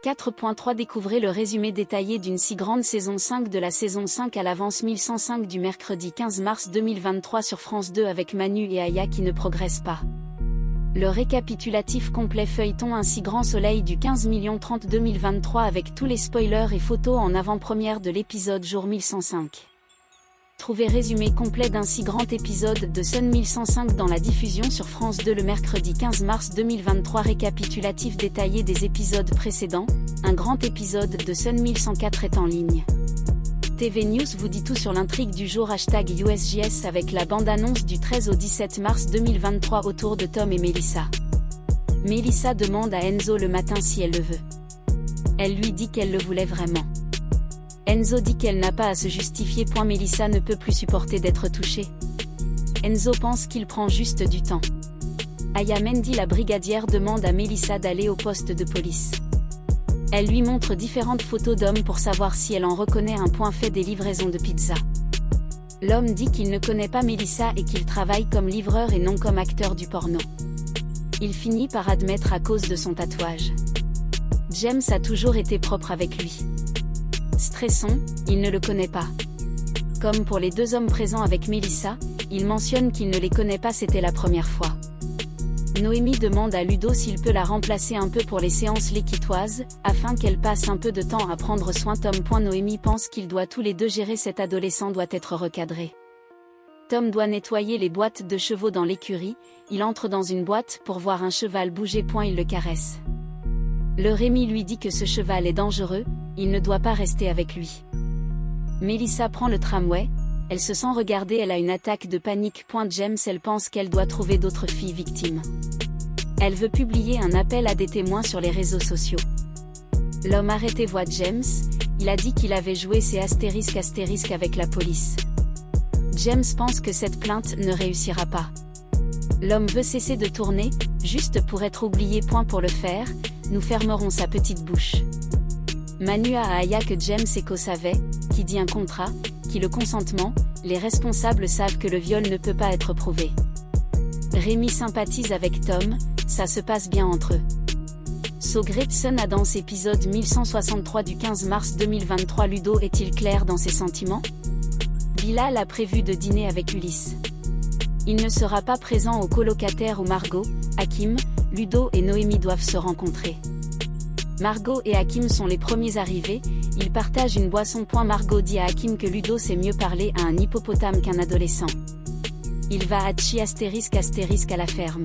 4.3 Découvrez le résumé détaillé d'une si grande saison 5 de la saison 5 à l'avance 1105 du mercredi 15 mars 2023 sur France 2 avec Manu et Aya qui ne progressent pas. Le récapitulatif complet feuilleton Un si grand soleil du 15 30 2023 avec tous les spoilers et photos en avant-première de l'épisode jour 1105. Trouvez résumé complet d'un si grand épisode de Sun 1105 dans la diffusion sur France 2 le mercredi 15 mars 2023. Récapitulatif détaillé des épisodes précédents, un grand épisode de Sun 1104 est en ligne. TV News vous dit tout sur l'intrigue du jour #USJS avec la bande-annonce du 13 au 17 mars 2023 autour de Tom et Melissa. Melissa demande à Enzo le matin si elle le veut. Elle lui dit qu'elle le voulait vraiment. Enzo dit qu'elle n'a pas à se justifier. Melissa ne peut plus supporter d'être touchée. Enzo pense qu'il prend juste du temps. Aya Mendy la brigadière demande à Melissa d'aller au poste de police. Elle lui montre différentes photos d'hommes pour savoir si elle en reconnaît un. Fait des livraisons de pizza. L'homme dit qu'il ne connaît pas Melissa et qu'il travaille comme livreur et non comme acteur du porno. Il finit par admettre à cause de son tatouage. James a toujours été propre avec lui. Stressant, il ne le connaît pas. Comme pour les deux hommes présents avec Melissa, il mentionne qu'il ne les connaît pas, c'était la première fois. Noémie demande à Ludo s'il peut la remplacer un peu pour les séances léquitoises, afin qu'elle passe un peu de temps à prendre soin. Tom. Noémie pense qu'ils doivent tous les deux gérer cet adolescent doit être recadré. Tom doit nettoyer les boîtes de chevaux dans l'écurie, il entre dans une boîte pour voir un cheval bouger. Il le caresse. Le Rémi lui dit que ce cheval est dangereux, il ne doit pas rester avec lui. Melissa prend le tramway, elle se sent regardée, elle a une attaque de panique. James, elle pense qu'elle doit trouver d'autres filles victimes. Elle veut publier un appel à des témoins sur les réseaux sociaux. L'homme arrêté voit James, il a dit qu'il avait joué ses *** avec la police. James pense que cette plainte ne réussira pas. L'homme veut cesser de tourner, juste pour être oublié. Pour le faire, nous fermerons sa petite bouche. Manu à Aya que James et Co savaient, qui dit un contrat, qui le consentement, les responsables savent que le viol ne peut pas être prouvé. Rémi sympathise avec Tom, ça se passe bien entre eux. So Great Sun Adams épisode 1163 du 15 mars 2023. Ludo est-il clair dans ses sentiments? Bilal a prévu de dîner avec Ulysse. Il ne sera pas présent au colocataire où Margot, Hakim, Ludo et Noémie doivent se rencontrer. Margot et Hakim sont les premiers arrivés, ils partagent une boisson. Margot dit à Hakim que Ludo sait mieux parler à un hippopotame qu'un adolescent. Il va à Chi *** à la ferme.